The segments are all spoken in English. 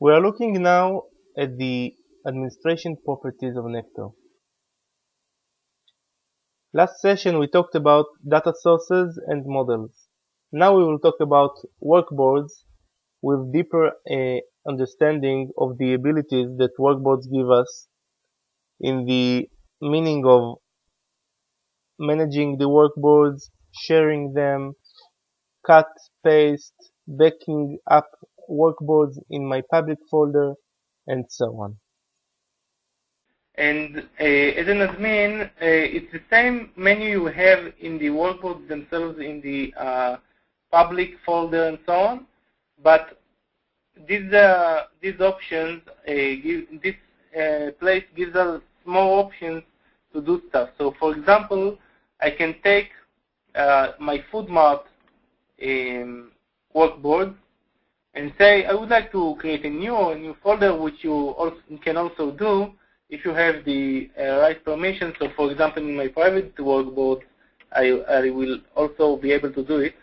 We are looking now at the administration properties of Necto. Last session we talked about data sources and models. Now we will talk about workboards with deeper understanding of the abilities that workboards give us in the meaning of managing the workboards, sharing them, cut, paste, backing up workboards in my public folder, and so on. And as an admin, it's the same menu you have in the workboards themselves in the public folder and so on, but these options, this place gives us more options to do stuff. So for example, I can take my food mart workboard and say I would like to create a new folder, which you can also do if you have the right permission. So for example, in my private workboard, I will also be able to do it.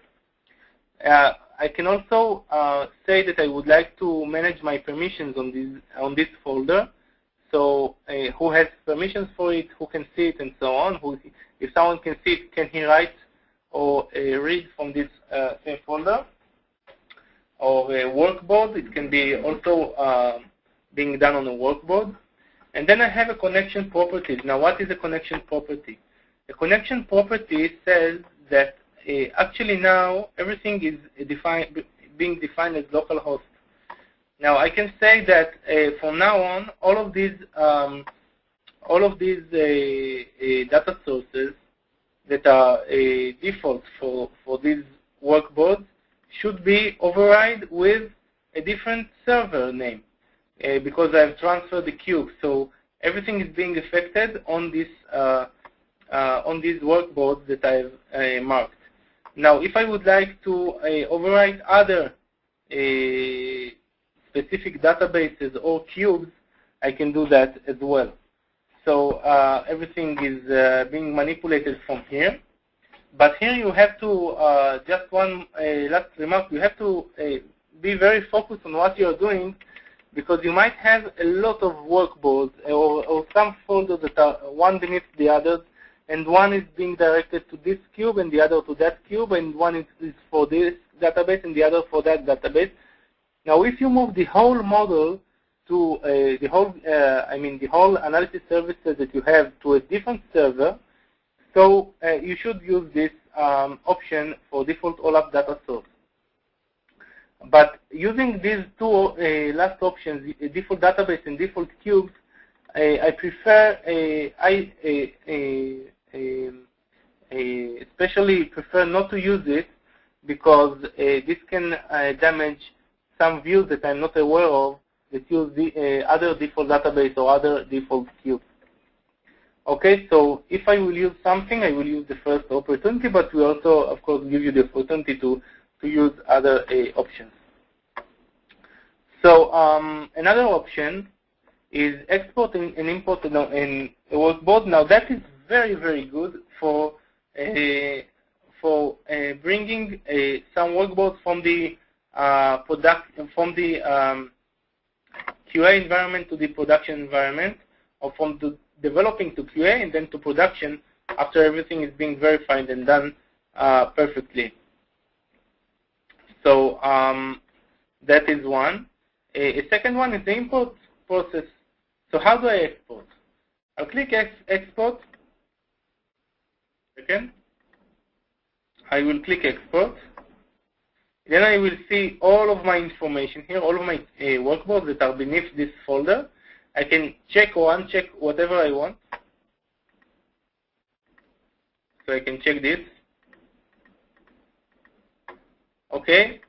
I can also say that I would like to manage my permissions on this folder. So who has permissions for it, who can see it, and so on. If someone can see it, can he write or read from this same folder? Or a workboard, it can be also being done on a workboard. And then I have a connection property. Now, what is a connection property? A connection property says that actually now everything is being defined as localhost. Now, I can say that from now on, all of these data sources that are default for these workboards should be override with a different server name. Because I've transferred the cube, so everything is being affected on these workboards that I've marked. Now, if I would like to overwrite other specific databases or cubes, I can do that as well. So everything is being manipulated from here. But here you have to, just one last remark, you have to be very focused on what you're doing, because you might have a lot of workboards or some folders that are one beneath the others, and one is being directed to this cube and the other to that cube, and one is for this database and the other for that database. Now, if you move the whole model to the whole analysis services that you have to a different server, so you should use this option for default OLAP data source. But using these two last options, default database and default cubes, I prefer, especially prefer not to use it, because this can damage some views that I'm not aware of that use the other default database or other default cubes. Okay, so if I will use something, I will use the first opportunity, but we also, of course, give you the opportunity to use other options. So another option is exporting and importing in a workboard. Now that is very, very good for bringing some workboards from the QA environment to the production environment, or from the developing to QA and then to production after everything is being verified and done perfectly. So that is one. A second one is the import process. So how do I export? I'll click export. Second, I will click export. Then I will see all of my information here, all of my workboards that are beneath this folder. I can check or uncheck whatever I want. So I can check this. Okay.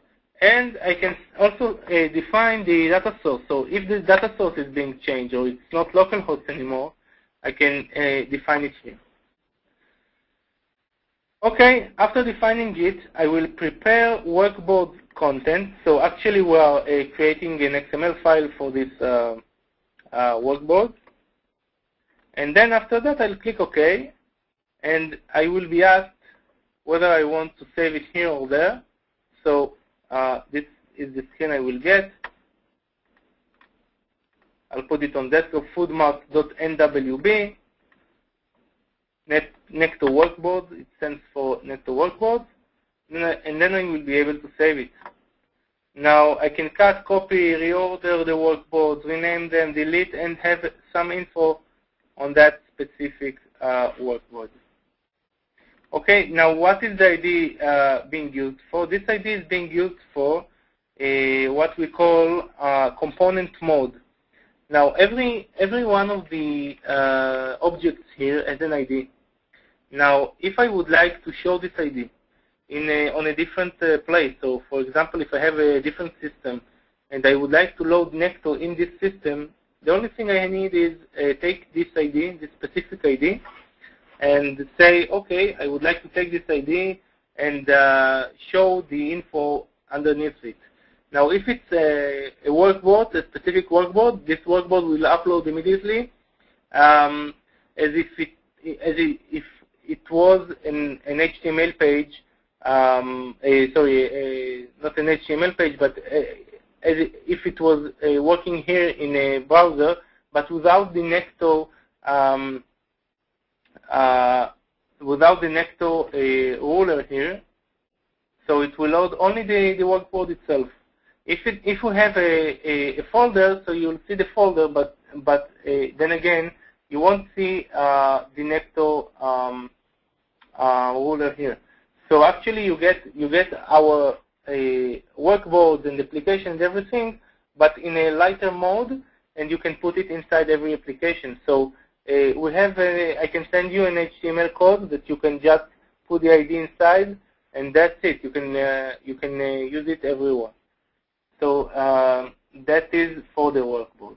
And I can also define the data source. So if this data source is being changed or it's not localhost anymore, I can define it here. Okay, after defining it, I will prepare workboard content. So actually we are creating an XML file for this workboard. And then after that, I'll click OK. And I will be asked whether I want to save it here or there. So this is the screen I will get. I'll put it on desktop foodmart.nwb, Necto Workboards. It stands for Necto Workboards, and then I will be able to save it. Now I can cut, copy, reorder the workboards, rename them, delete, and have some info on that specific workboard. Okay, now what is the ID being used for? This ID is being used for what we call component mode. Now every one of the objects here has an ID. Now if I would like to show this ID on a different place, so for example if I have a different system and I would like to load Necto in this system, the only thing I need is take this ID, this specific ID, and say, okay, I would like to take this ID and show the info underneath it. Now, if it's a workboard, a specific workboard, this workboard will upload immediately, as if it was an HTML page. Not an HTML page, but if it was working here in a browser, but without the Necto ruler here, so it will load only the workboard itself. If you have a folder, so you'll see the folder, but then again you won't see the Necto ruler here. So actually you get our workboards and applications and everything, but in a lighter mode, and you can put it inside every application. So we have I can send you an HTML code that you can just put the ID inside, and that's it. You can use it everywhere. So that is for the workboard.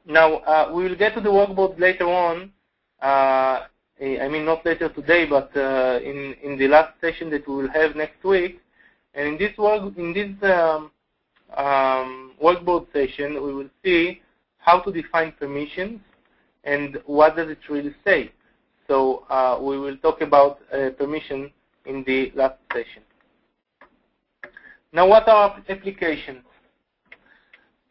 Now we will get to the workboard later on. I mean, not later today, but in the last session that we will have next week. And in this workboard session, we will see how to define permissions and what does it really say. So we will talk about permission in the last session. Now, what are applications?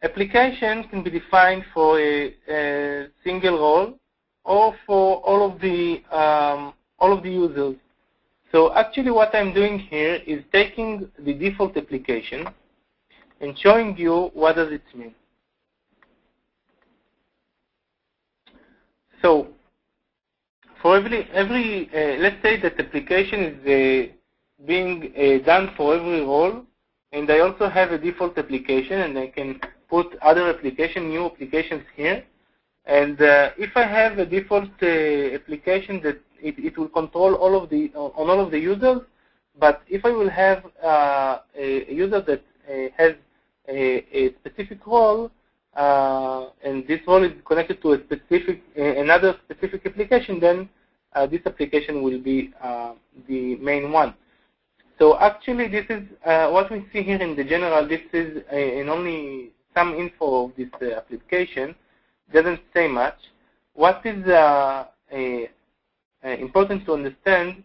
Applications can be defined for a single role or for all of the users. So actually what I'm doing here is taking the default application and showing you what does it mean. So for every let's say that application is being done for every role, and I also have a default application, and I can put other new applications here. And if I have a default application that it will control all of the users, but if I will have a user that has a specific role, and this role is connected to another specific application, then this application will be the main one. So actually, this is what we see here in the general. This is in only some info of this application. Doesn't say much. What is important to understand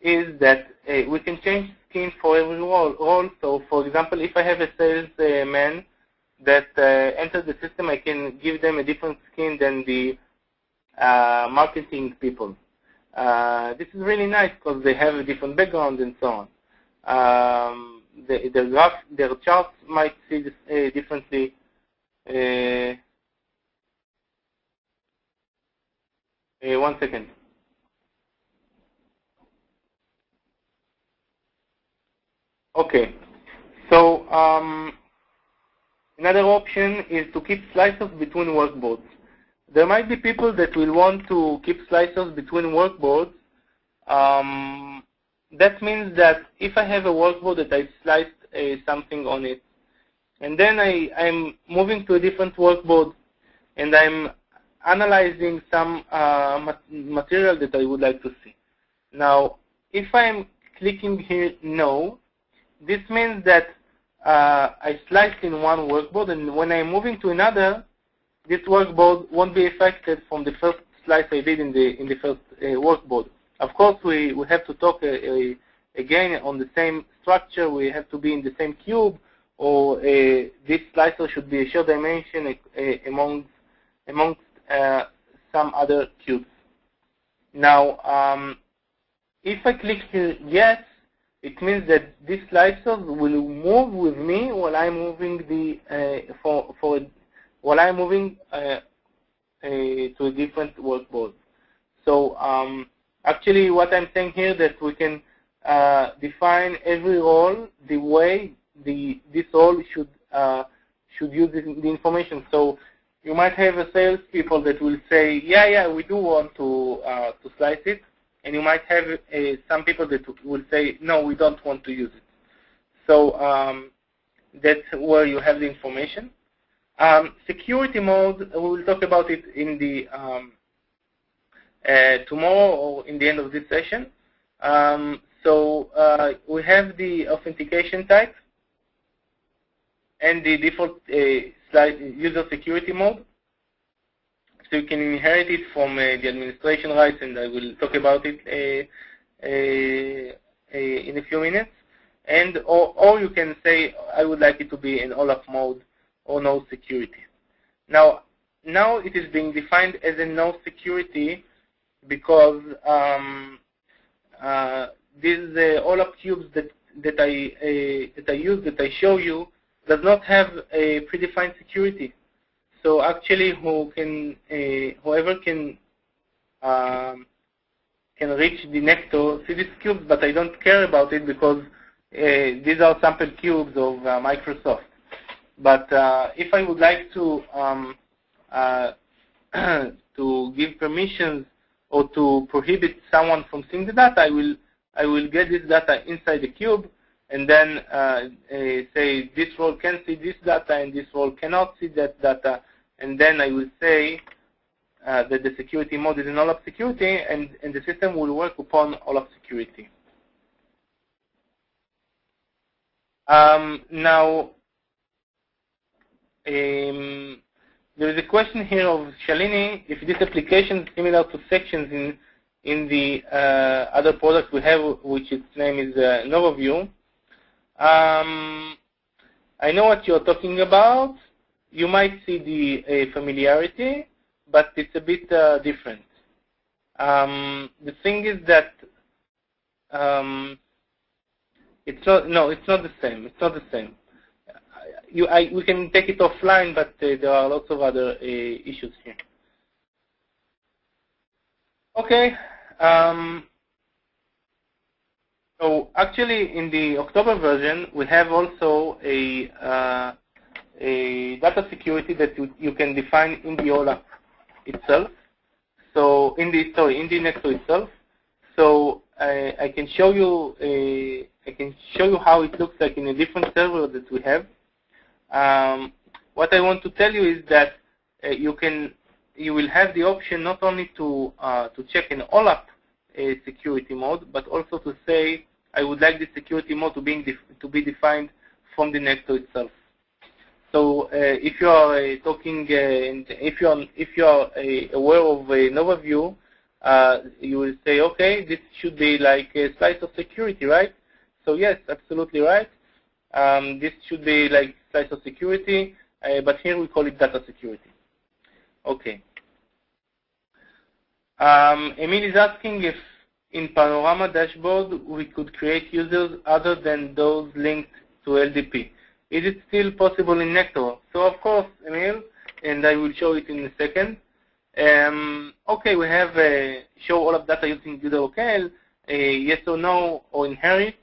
is that we can change skin for every role. So, for example, if I have a salesman that enters the system, I can give them a different skin than the marketing people. This is really nice because they have a different background and so on. Their charts might see this, differently. One second. Okay. So another option is to keep slices between workboards. There might be people that will want to keep slices between workboards. That means that if I have a workboard that I sliced something on it, and then I'm moving to a different workboard, and I'm analyzing some material that I would like to see. Now, if I'm clicking here No, this means that I sliced in one workboard, and when I'm moving to another, this workboard won't be affected from the first slice I did in the first workboard. Of course, we have to talk again on the same structure. We have to be in the same cube or this slicer should be a shared dimension amongst some other cubes. Now, if I click here yes, it means that these slicers will move with me while I'm moving while I'm moving to a different workboard. So actually, what I'm saying here that we can define every role the way this role should use the information. So you might have a salespeople that will say, yeah, we do want to slice it. And you might have some people that will say, no, we don't want to use it. So that's where you have the information. Security mode, we will talk about it in the tomorrow or in the end of this session. So we have the authentication type and the default user security mode. So you can inherit it from the administration rights, and I will talk about it in a few minutes. And or you can say, I would like it to be in OLAP mode or no security. Now it is being defined as a no security because these OLAP cubes that I show you does not have a predefined security. So actually, whoever can reach the Necto see these cubes, but I don't care about it because these are sample cubes of Microsoft. But if I would like to to give permissions or to prohibit someone from seeing the data, I will get this data inside the cube, and then say this role can see this data and this role cannot see that data. And then I will say that the security mode is in OLAP security, and the system will work upon OLAP security. Now, there is a question here of Shalini, if this application is similar to sections in the other product we have, which its name is NovaView. I know what you're talking about. You might see the familiarity, but it's a bit different. The thing is that it's not the same. It's not the same. We can take it offline, but there are lots of other issues here. Okay. So actually, in the October version, we have also a data security that you can define in the OLAP itself. So in the Necto itself. So I can show you how it looks like in a different server that we have. What I want to tell you is that you will have the option not only to check in OLAP security mode, but also to say I would like the security mode to be defined from the Necto itself. So if you are if you are aware of a NovaView, you will say, okay, this should be like a slice of security, right? So yes, absolutely right. This should be like slice of security, but here we call it data security. Okay. Emil is asking if in Panorama dashboard we could create users other than those linked to LDP. Is it still possible in Necto? So of course, Emil, and I will show it in a second. Okay, we have show all of data using user locale, yes or no, or inherit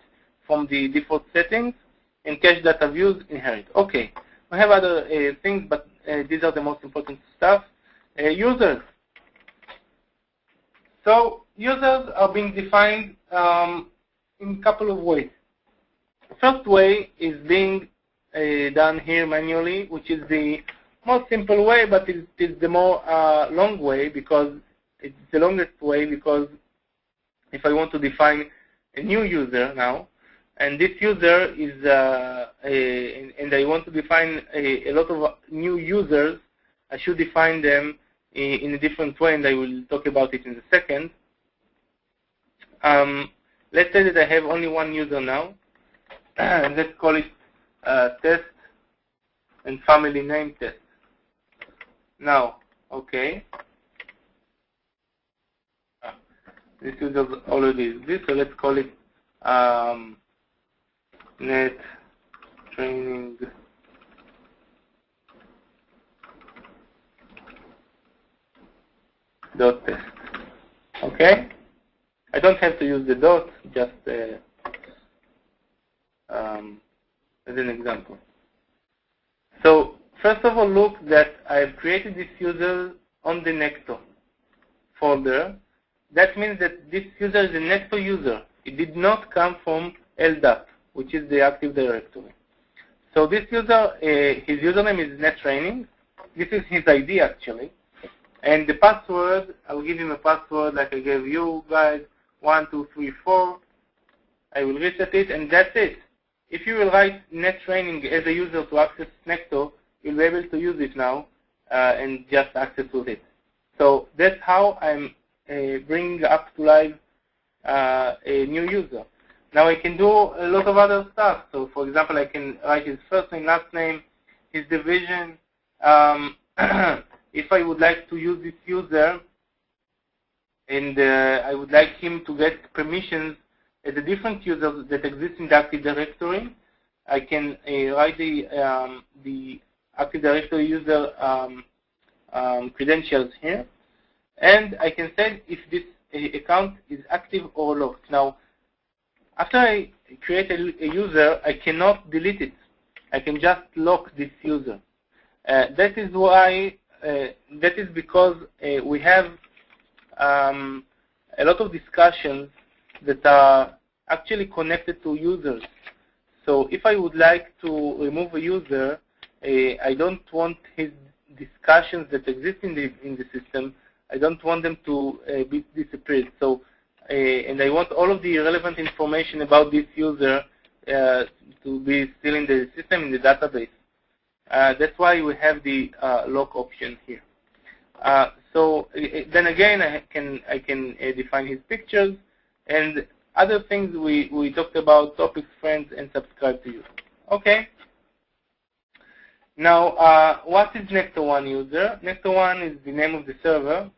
from the default settings, and cache data views, inherit. Okay, we have other things, but these are the most important stuff. Users. So users are being defined in a couple of ways. First way is being done here manually, which is the most simple way, but it is the more long way, because it's the longest way, because if I want to define a new user now, and this user is, and I want to define a lot of new users, I should define them in a different way, and I will talk about it in a second. Let's say that I have only one user now, and let's call it test and family name test. Now, okay. This user already exists, so let's call it net training dot test. Okay? I don't have to use the dot, just as an example. So first of all, look that I've created this user on the Necto folder. That means that this user is a Necto user. It did not come from LDAP, which is the Active Directory. So this user, his username is nettraining. This is his ID actually. And the password, I'll give him a password like I gave you guys, 1234. I will reset it, and that's it. If you will write nettraining as a user to access Necto, you'll be able to use it now and just access with it. So that's how I'm bringing up to live a new user. Now I can do a lot of other stuff. So for example, I can write his first name, last name, his division. If I would like to use this user and I would like him to get permissions as a different user that exists in the Active Directory, I can write the Active Directory user credentials here, and I can say if this account is active or locked. Now, after I create a user, I cannot delete it. I can just lock this user. That is why. That is because we have a lot of discussions that are actually connected to users. So if I would like to remove a user, I don't want his discussions that exist in the system, I don't want them to be disappeared. So, and I want all of the relevant information about this user to be still in the system, in the database. That's why we have the lock option here. So then again, I can define his pictures and other things we talked about: topics, friends, and subscribe to you. Okay. Now, what is Necto1 user? Necto1 is the name of the server,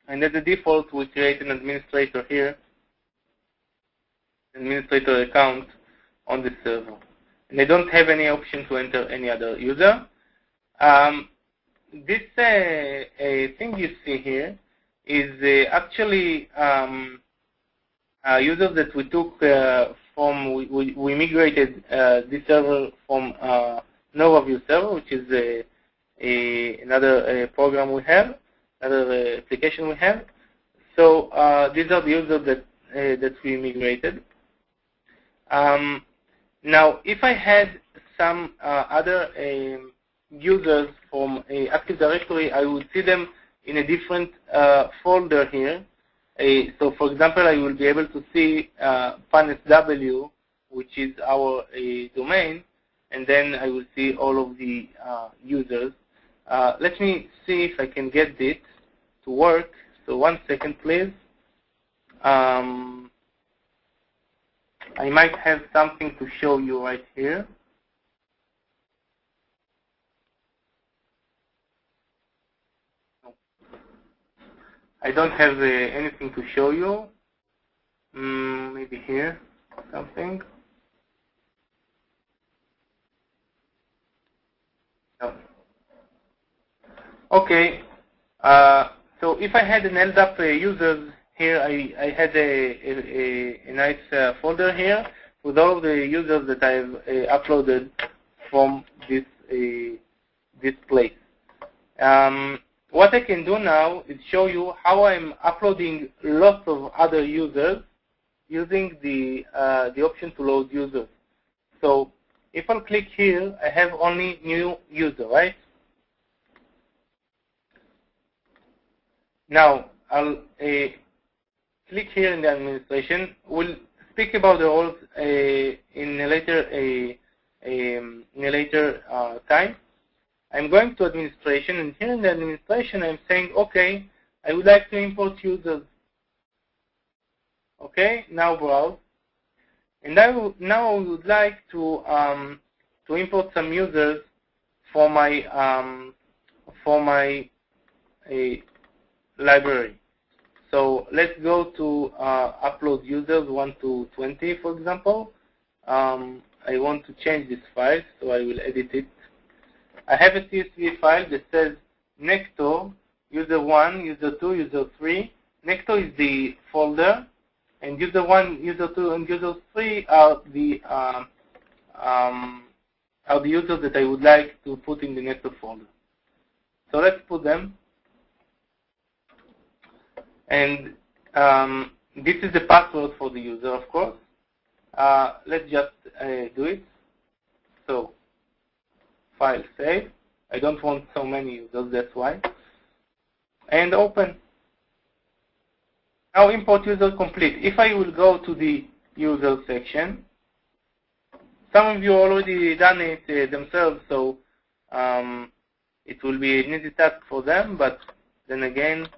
and as a default, we create an administrator here, administrator account on the server. And I don't have any option to enter any other user. This thing you see here is actually users that we took from, we migrated this server from NovaView server, which is another program we have, another application we have. So these are the users that we migrated. Now, if I had some other users from Active Directory, I would see them in a different folder here. So, for example, I will be able to see PANSW, which is our domain, and then I will see all of the users. Let me see if I can get this to work. So, 1 second, please. I might have something to show you right here. I don't have anything to show you. Maybe here, something. No. Okay. So if I had an LDAP users here, I had a nice folder here with all of the users that I've uploaded from this place. What I can do now is show you how I'm uploading lots of other users using the option to load users. So if I'll click here, I have only new user, right? Now I'll click here in the administration. We'll speak about the roles in a later time. I'm going to administration, and here in the administration, I'm saying, okay, I would like to import users. Okay, now browse. And now I would like to import some users for my library. So let's go to upload users 1 to 20, for example. I want to change this file, so I will edit it. I have a CSV file that says Necto, user 1, user 2, user 3. Necto is the folder, and user 1, user 2, and user 3 are the users that I would like to put in the Necto folder. So let's put them. And this is the password for the user, of course. Let's just do it. So, file save. I don't want so many users, that's why. And open. Now import user complete. If I will go to the user section, some of you already done it themselves, so it will be an easy task for them, but then again,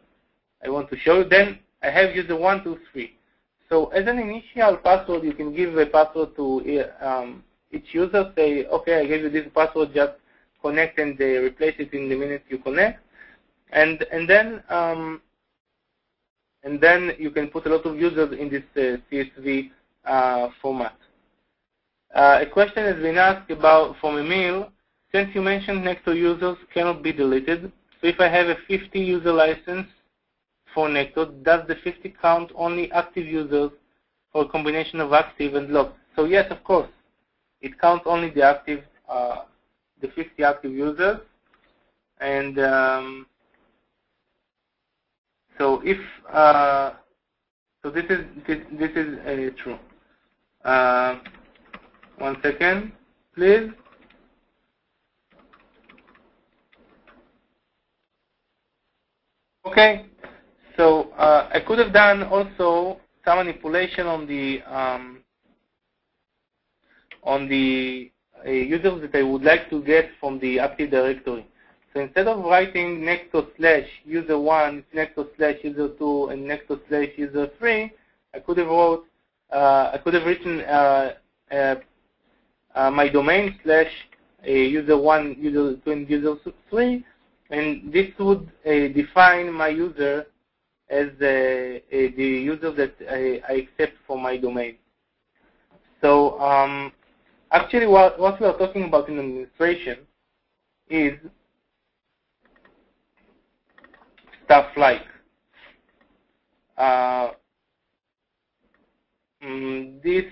I want to show you. Then I have user 1, 2, 3. So as an initial password, you can give a password to each user. Say, okay, I gave you this password, just connect and replace it in the minute you connect. And then you can put a lot of users in this CSV format. A question has been asked from Emil. Since you mentioned Necto users cannot be deleted, so if I have a 50 user license for Necto, does the 50 count only active users or a combination of active and logged? So yes, of course, it counts only the active, the 50 active users. And so if so, this is true. 1 second, please. Okay. So I could have done also some manipulation on the users that I would like to get from the Active Directory. So instead of writing Necto / user 1, Necto / user 2, and Necto / user 3, I could have written my domain / user 1, user 2, and user 3, and this would define my user as the user that I accept for my domain. So actually what we are talking about in administration is stuff like this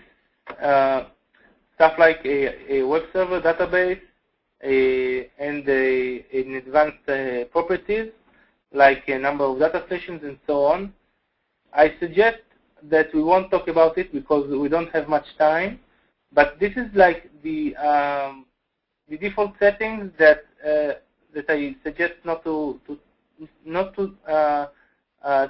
stuff like a web server database and in advanced properties like a number of data sessions and so on. I suggest that we won't talk about it because we don't have much time, but this is like the default settings that I suggest not to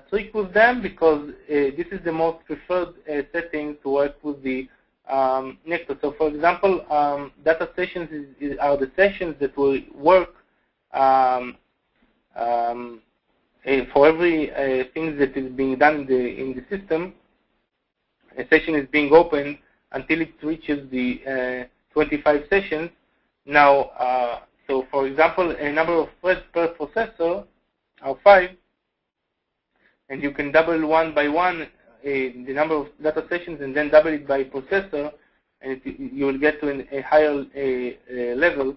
trick with them, because this is the most preferred setting to work with the Necto. So for example, data sessions are the sessions that will work for every thing that is being done in the system. A session is being opened until it reaches the 25 sessions. Now, so for example, a number of threads per processor are 5, and you can double one by one the number of data sessions and then double it by processor, and you will get to a higher level.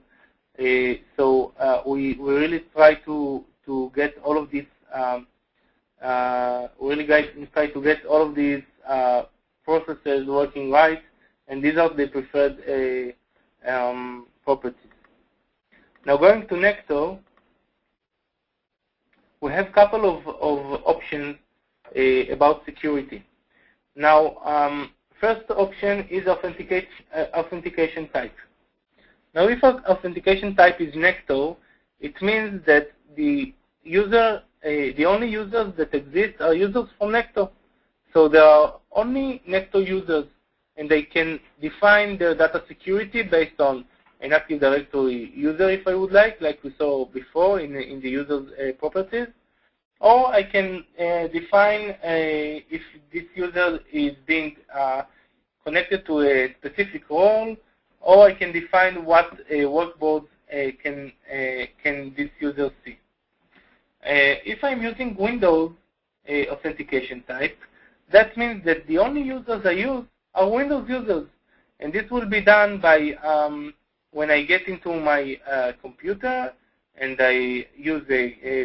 So we really try to get all of these. Try to get all of these processes working right, and these are the preferred properties. Now going to Necto, we have a couple of options about security. Now, first option is authentication type. Now, if authentication type is Necto, it means that the only users that exist are users from Necto. So there are only Necto users, and they can define their data security based on an Active Directory user, if I would like we saw before in the user's properties. Or I can define if this user is being connected to a specific role, or I can define what workboards can this user see. If I'm using Windows authentication type, that means that the only users I use are Windows users. And this will be done by when I get into my computer and I use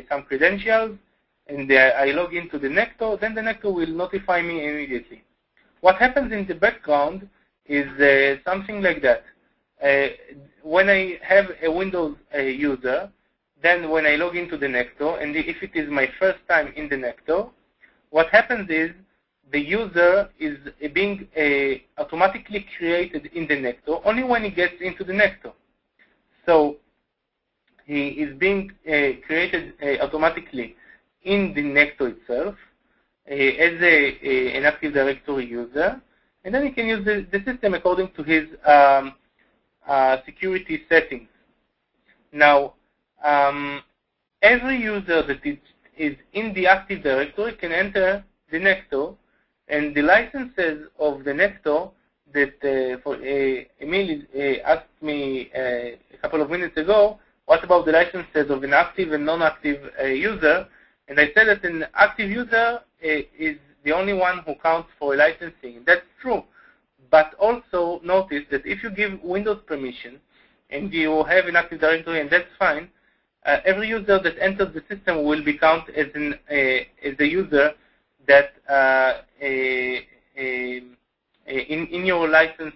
some credentials and I log into the Necto, then the Necto will notify me immediately. What happens in the background is something like that. When I have a Windows user, then when I log into the Necto, and if it is my first time in the Necto, what happens is the user is being automatically created in the Necto only when he gets into the Necto. So he is being created automatically in the Necto itself as an Active Directory user, and then he can use the system according to his security settings. Now, every user that is in the Active Directory can enter the Necto, and the licenses of the Necto that Emil asked me a couple of minutes ago, what about the licenses of an active and non-active user? And I said that an active user is the only one who counts for licensing. That's true. But also notice that if you give Windows permission and you have an Active Directory, and that's fine, every user that enters the system will be counted as a user that in your license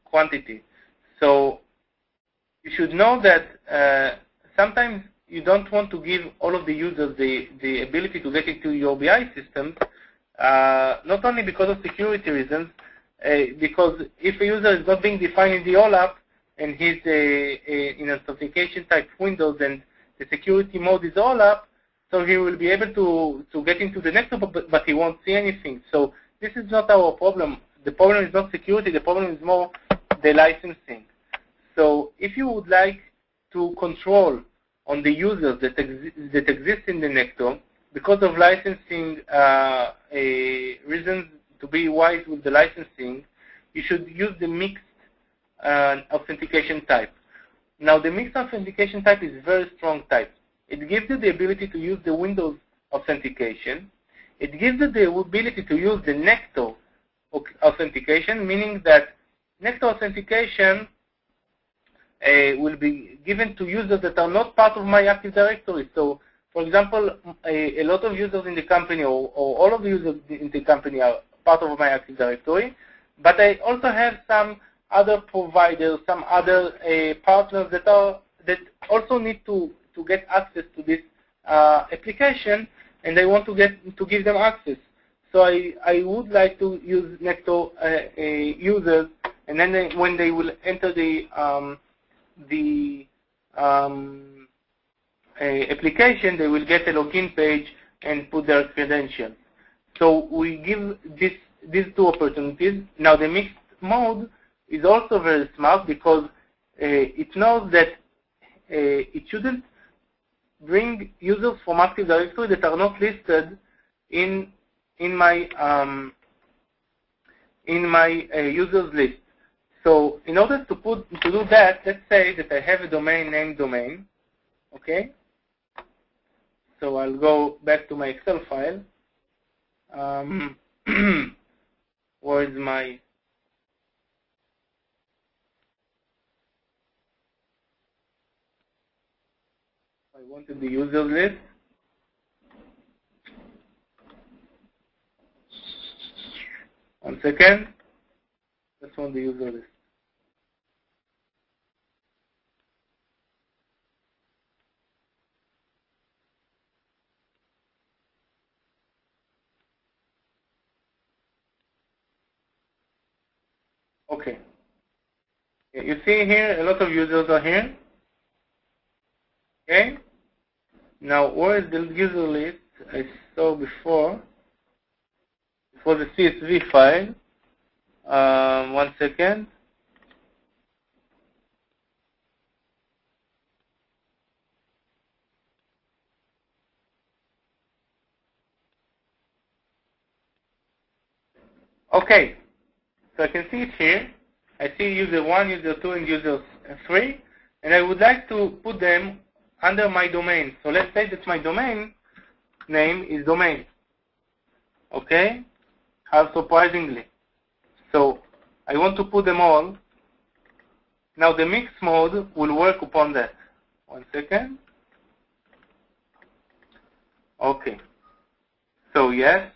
quantity. So you should know that sometimes you don't want to give all of the users the ability to get into your BI systems, not only because of security reasons, because if a user is not being defined in the OLAP and he's in authentication type Windows and the security mode is OLAP, so he will be able to get into the Necto, but he won't see anything. So this is not our problem. The problem is not security. The problem is more the licensing. So if you would like to control on the users that exist in the Necto because of licensing reasons to be wise with the licensing, you should use the mixed authentication type. Now, the mixed authentication type is a very strong type. It gives you the ability to use the Windows authentication. It gives you the ability to use the Necto authentication, meaning that Necto authentication will be given to users that are not part of my Active Directory. So, for example, a lot of users in the company or all of the users in the company are part of my Active Directory, but I also have some other providers, some other partners that also need to get access to this application, and I want to give them access. So I would like to use Necto users, and then when they will enter the application, they will get a login page and put their credentials. So we give these two opportunities. Now the mixed mode is also very smart because it knows that it shouldn't bring users from Active Directory that are not listed in my users list. So in order to do that, let's say that I have a domain named domain, okay? So I'll go back to my Excel file. Where is my I wanted the users list. One second. That's on the user list. Okay. You see here, a lot of users are here. Okay. Now, where is the user list I saw before? For the CSV file. 1 second. Okay, so I can see it here. I see user 1, user 2, and user 3, and I would like to put them under my domain. So let's say that my domain name is domain. Okay? How surprisingly. So I want to put them all. Now the mix mode will work upon that. 1 second. Okay. So yes.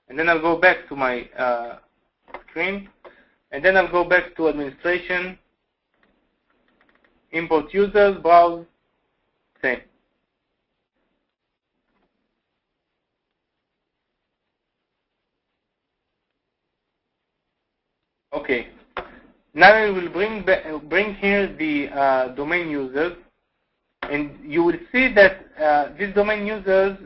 And then I'll go back to my screen. And then I'll go back to administration, import users, browse, same. Okay. Now I will bring here the domain users, and you will see that these domain users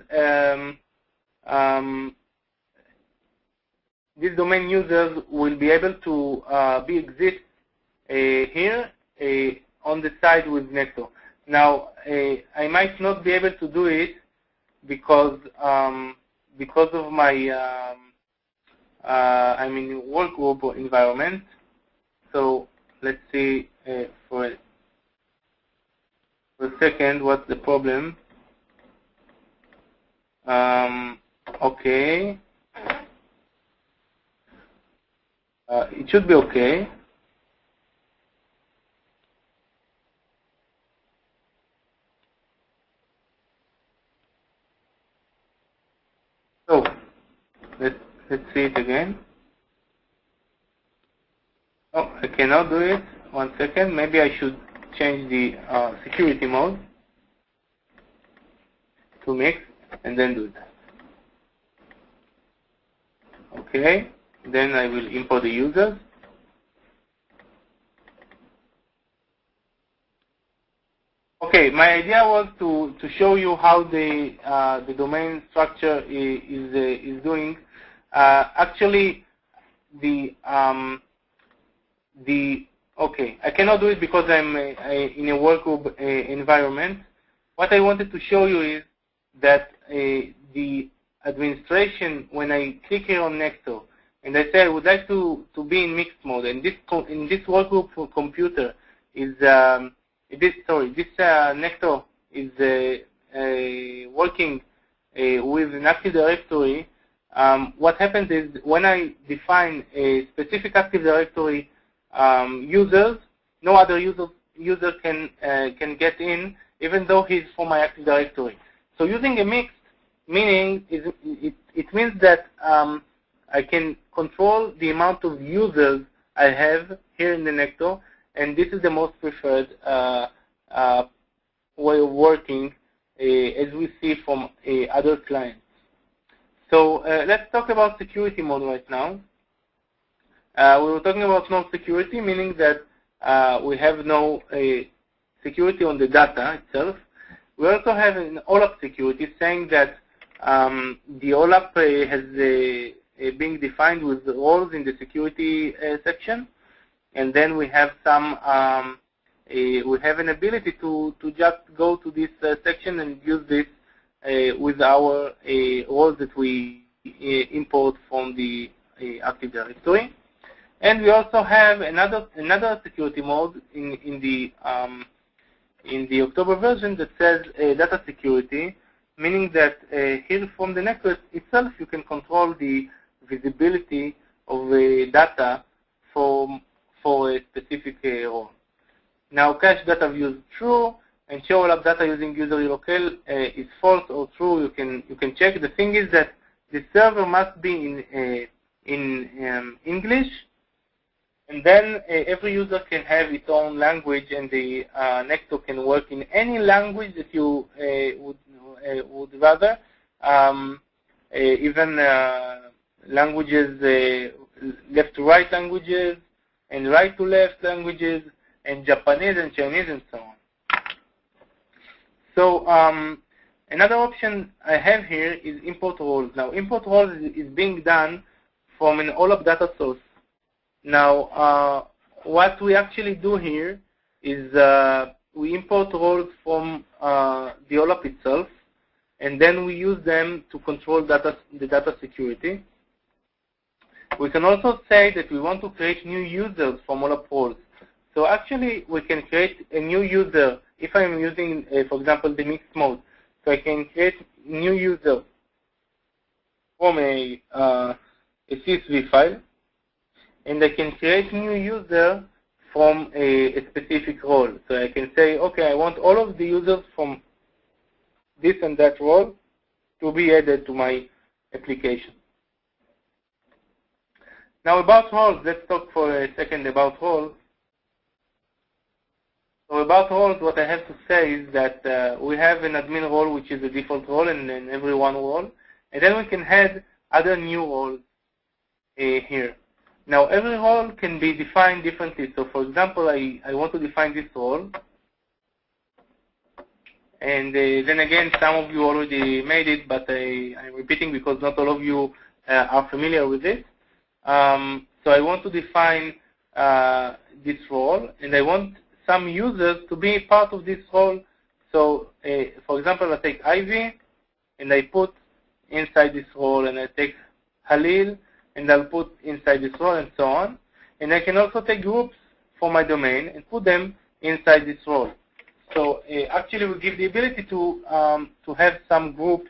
will be able to exist here on the side with Necto. Now I might not be able to do it because of my I'm in workgroup environment. So let's see for a second what's the problem. Okay. It should be okay. So let's see it again. Oh, I cannot do it. 1 second. Maybe I should change the security mode to mix and then do that. Okay. Then I will import the users. Okay, my idea was to show you how the domain structure is doing. Actually, okay, I cannot do it because I'm in a workgroup environment. What I wanted to show you is that the administration, when I click here on Necto, and I say I would like to be in mixed mode, and this workgroup for computer is this Necto is working with an Active Directory. What happens is when I define a specific Active Directory users, no other user can get in, even though he's from my Active Directory. So using a mixed meaning it means that I can control the amount of users I have here in the Necto, and this is the most preferred way of working, as we see from other clients. So let's talk about security mode right now. We were talking about no security, meaning that we have no security on the data itself. We also have an OLAP security, saying that the OLAP has being defined with the roles in the security section, and then we have some we have an ability to just go to this section and use this with our roles that we import from the Active Directory. And we also have another security mode in the October version that says data security, meaning that here from the network itself you can control the visibility of data for a specific role. Now, cache data view is true, and show all up data using user locale is false or true. You can check. The thing is that the server must be in English, and then every user can have its own language, and the Necto can work in any language that you would rather, even languages, left to right languages, and right to left languages, and Japanese and Chinese and so on. So another option I have here is import roles. Now, import roles is being done from an OLAP data source. Now, what we actually do here is we import roles from the OLAP itself, and then we use them to control the data security. We can also say that we want to create new users from all up roles. So actually, we can create a new user if I'm using, for example, the mixed mode. So I can create new user from a CSV file, and I can create new user from a specific role. So I can say, okay, I want all of the users from this and that role to be added to my application. Now about roles, let's talk for a second about roles. So about roles, what I have to say is that we have an admin role, which is a default role, and then every one role. And then we can add other new roles here. Now, every role can be defined differently. So, for example, I want to define this role. And then again, some of you already made it, but I'm repeating because not all of you are familiar with it. So I want to define this role, and I want some users to be part of this role. So, for example, I take Ivy, and I put inside this role, and I take Halil, and I'll put inside this role, and so on. And I can also take groups for my domain and put them inside this role. So actually, we give the ability to have some groups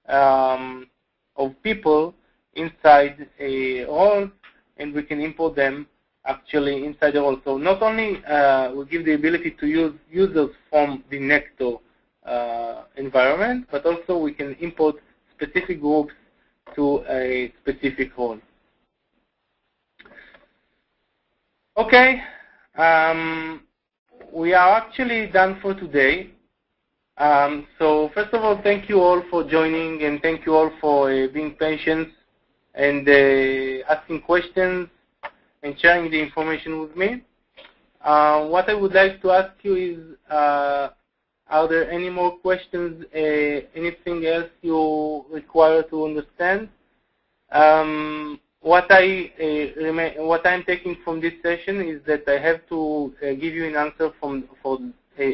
of people inside a role, and we can import them actually inside the role. So not only we give the ability to use users from the Necto environment, but also we can import specific groups to a specific role. Okay, we are actually done for today. So first of all, thank you all for joining, and thank you all for being patient and asking questions and sharing the information with me. What I would like to ask you is, are there any more questions, anything else you require to understand? What I'm taking from this session is that I have to give you an answer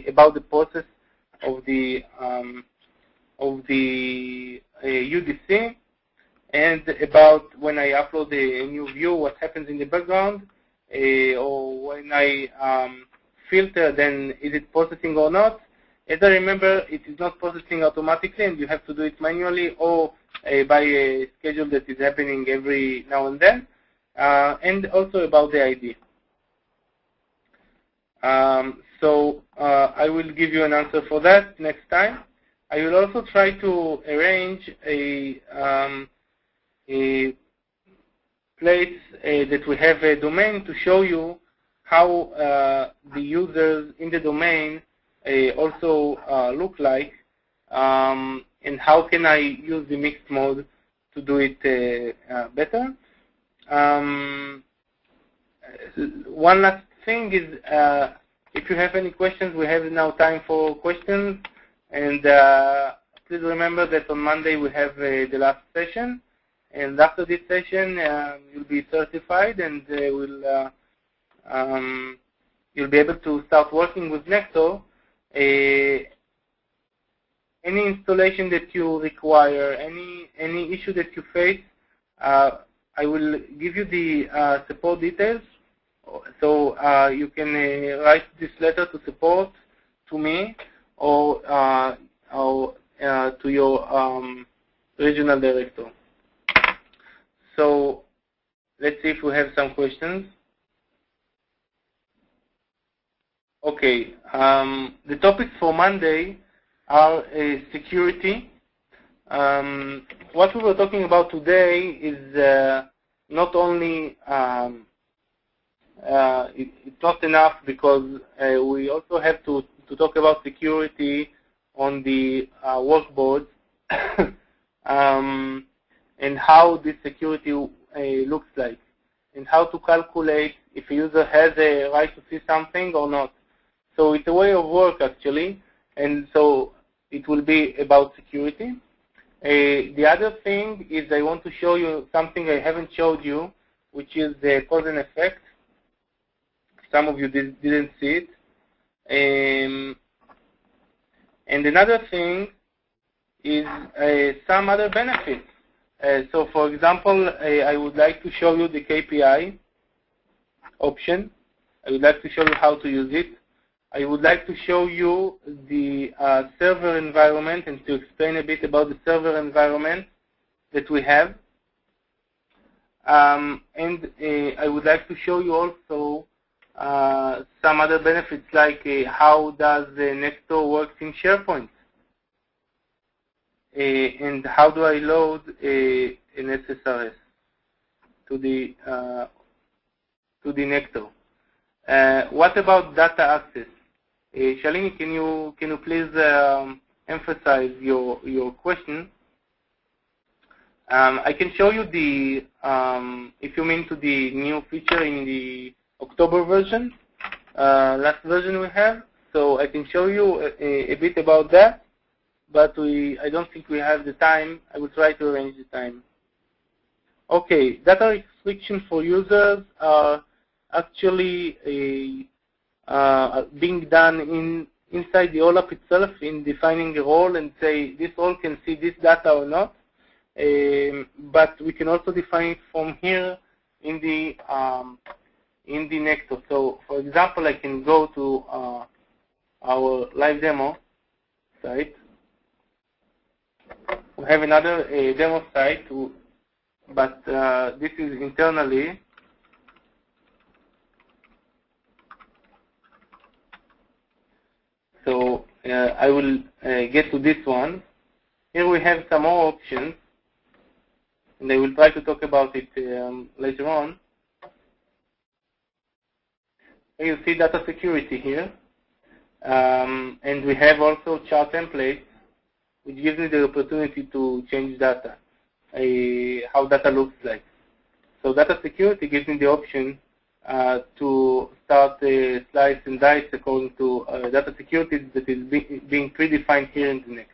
about the process of the UDC, and about when I upload a new view, what happens in the background, or when I filter, then is it processing or not? As I remember, it is not processing automatically, and you have to do it manually or by a schedule that is happening every now and then, and also about the ID. So I will give you an answer for that next time. I will also try to arrange a place that we have a domain to show you how the users in the domain also look like, and how can I use the mixed mode to do it better. One last thing is, if you have any questions, we have now time for questions, and please remember that on Monday we have the last session, and after this session you'll be certified, and you'll be able to start working with Necto. Any installation that you require, any issue that you face, I will give you the support details, so you can write this letter to support to me or to your regional director. So let's see if we have some questions. Okay, the topics for Monday are security. What we were talking about today is not only, it's not enough, because we also have to talk about security on the workboards and how this security looks like, and how to calculate if a user has a right to see something or not. So it's a way of work actually, and so it will be about security. The other thing is I want to show you something I haven't showed you, which is the cause and effect. Some of you didn't see it. And another thing is some other benefits. So for example, I would like to show you the KPI option. I would like to show you how to use it. I would like to show you the server environment and to explain a bit about the server environment that we have. And I would like to show you also some other benefits, like how does Necto work in SharePoint, and how do I load an SSRS to the Necto. What about data access? Shalini, can you please emphasize your question? I can show you the, if you mean to the new feature in the October version, last version we have. So I can show you a bit about that, but I don't think we have the time. I will try to arrange the time. Okay, data restriction for users are actually being done inside the OLAP itself in defining a role and say this role can see this data or not. But we can also define it from here in the Necto. So, for example, I can go to our live demo site. We have another demo site, but this is internally. So I will get to this one. Here we have some more options, and I will try to talk about it later on. You see data security here, and we have also chart templates, which gives me the opportunity to change data, how data looks like. So data security gives me the option to start slice and dice according to data security that is being predefined here in the Necto.